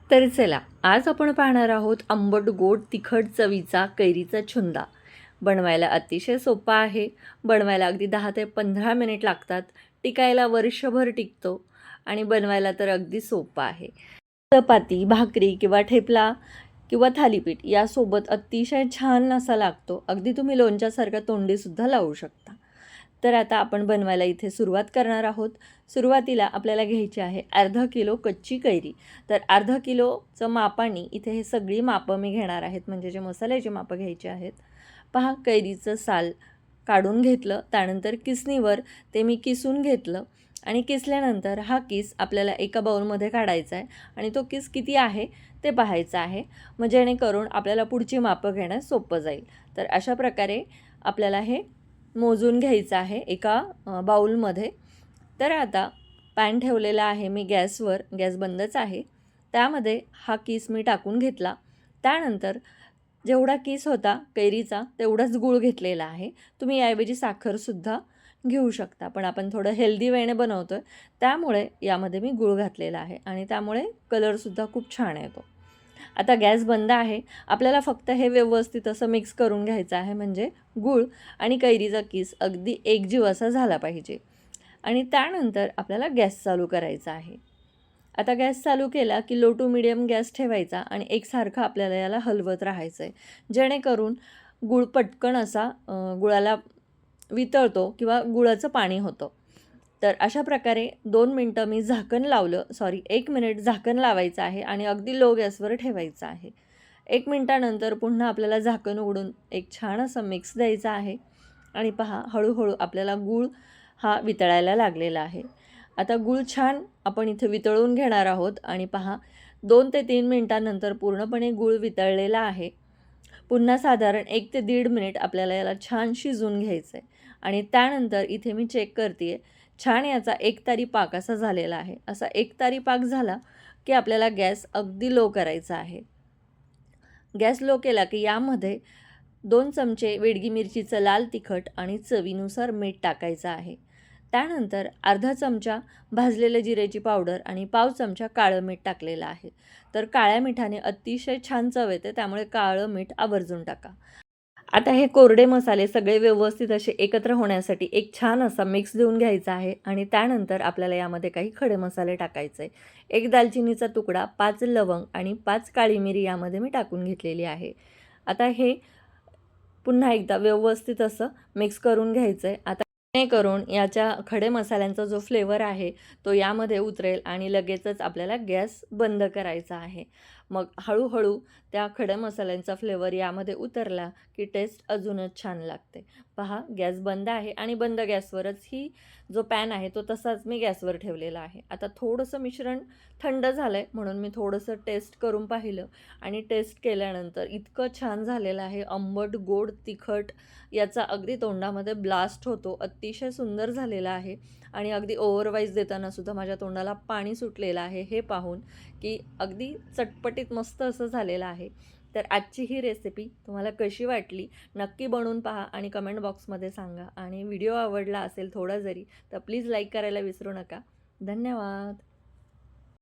तर चला, आज आपण पाहणार आहोत आंबट गोड तिखट चवीचा कैरीचा छुंदा. बनवायला अतिशय सोपा आहे. बनवायला अगदी 10 ते 15 मिनिट लागतात. टिकायला वर्षभर टिकतो आणि बनवायला तर अगदी सोपा आहे. चपाती, भाकरी किंवा ठेपला किंवा थालीपीठ यासोबत अतिशय छान असा लागतो. अगदी तुम्ही लोणच्यासारखा तोंडीसुद्धा लावू शकता. तर आता आपण बनवायला इथे सुरुवात करणार आहोत. सुरुवातीला आपल्याला घ्यायची आहे अर्धा किलो कच्ची कैरी. तर अर्धा किलोचं मापाने इथे हे सगळी मापं मी घेणार आहेत, म्हणजे जे मसाल्याची मापं घ्यायची आहेत. पहा, कैरीचं साल काढून घेतलं, त्यानंतर किसणीवर ते मी किसून घेतलं आणि किसल्यानंतर हा किस आपल्याला एका बाउलमध्ये काढायचा आहे आणि तो किस किती आहे ते पाहायचा आहे, मग जेणेकरून आपल्याला पुढची मापं घेण्यास सोपं जाईल. तर अशा प्रकारे आपल्याला हे मोजून घ्यायचं आहे एका बाउलमध्ये. तर आता पॅन ठेवलेला आहे मी गॅसवर, गॅस बंदच आहे. त्यामध्ये हा किस मी टाकून घेतला. त्यानंतर जेवढा किस होता कैरीचा तेवढाच गूळ घेतलेला आहे. तुम्ही याऐवजी साखरसुद्धा घेऊ शकता, पण आपण थोडं हेल्दी वेने बनवतो आहे, त्यामुळे यामध्ये मी गूळ घातलेला आहे आणि त्यामुळे कलरसुद्धा खूप छान येतो. आता गॅस बंद आहे. आपल्याला फक्त हे व्यवस्थित असं मिक्स करून घ्यायचं आहे, म्हणजे गूळ आणि कैरीचा किस अगदी एकजीव असा झाला पाहिजे. आणि त्यानंतर आपल्याला गॅस चालू करायचा आहे. आता गॅस चालू केला की लो टू मीडियम गॅस ठेवायचा आणि एकसारखं आपल्याला याला हलवत राहायचं आहे, जेणेकरून गूळ पटकन असा गुळाला वितळतो किंवा गुळाचं पाणी होतं. तर अशा प्रकारे 2 मिनटं मी झाकण लावलं, 1 मिनिट झाकण लावायचं आहे आणि अगदी लो गॅसवर ठेवायचं आहे. 1 मिनिटानंतर पुन्हा आपल्याला झाकण उघडून एक छान असं मिक्स द्यायचा आहे आणि पहा, हळूहळू आपल्याला गूळ हा वितळायला लागलेला आहे. आता गूळ छान आपण इथे वितळून घेणार आहोत आणि पहा, 2 ते 3 मिनिटानंतर पूर्णपणे गूळ वितळलेला आहे. पुन्हा साधारण 1 ते 1.5 मिनिट आपल्याला याला छान शिजवून घ्यायचं आहे आणि त्यानंतर इथे मी चेक करते आहे, छान याचा एकतारी पाक असा झालेला आहे. असा एकतारी पाक झाला की आपल्याला गॅस अगदी लो करायचा आहे. गॅस लो केला की यामध्ये 2 चमचे वेडगी मिरचीचं लाल तिखट आणि चवीनुसार मीठ टाकायचं आहे. त्यानंतर अर्धा चमचा भाजलेल्या जिऱ्याची पावडर आणि पाव चमचा काळं मीठ टाकलेलं आहे. तर काळ्या मिठाने अतिशय छान चव येते, त्यामुळे काळं मीठ आवर्जून टाका. आता हे कोरडे मसाले सगळे व्यवस्थित असे एकत्र होण्यासाठी एक छान असा मिक्स देऊन घ्यायचा आहे आणि त्यानंतर आपल्याला यामध्ये काही खडे मसाले टाकायचे आहे. 1 दालचिनीचा तुकडा, 5 लवंग आणि 5 काळी मिरी यामध्ये मी टाकून घेतलेली आहे. आता हे पुन्हा एकदा व्यवस्थित असं मिक्स करून घ्यायचं आहे. आता जेणेकरून याच्या खडे मसाल्यांचा जो फ्लेवर आहे तो यामध्ये उतरेल आणि लगेचच आपल्याला गॅस बंद करायचा आहे. मग हळूहळू त्या खड्या मसाल्यांचा फ्लेवर यामध्ये उतरला की टेस्ट अजूनच छान लागते. पहा, गॅस बंद आहे आणि बंद गॅसवरच ही जो पॅन आहे तो तसाच मी गॅसवर ठेवलेला आहे. आता थोडंसं मिश्रण थंड झालं आहे, म्हणून मी थोडंसं टेस्ट करून पाहिलं आणि टेस्ट केल्यानंतर इतकं छान झालेलं आहे. आंबट, गोड, तिखट याचा अगदी तोंडामध्ये ब्लास्ट होतो. अतिशय सुंदर झालेला आहे आणि अगदी ओव्हरवाईज देतानासुद्धा माझ्या तोंडाला पाणी सुटलेलं आहे हे पाहून, की अगदी चटपटीत मस्त असं झालेलं आहे. तर आजची ही रेसिपी तुम्हाला कशी वाटली नक्की बनवून पहा आणि कमेंट बॉक्समध्ये सांगा. आणि व्हिडिओ आवडला असेल थोडा जरी, तर प्लीज लाईक करायला विसरू नका. धन्यवाद.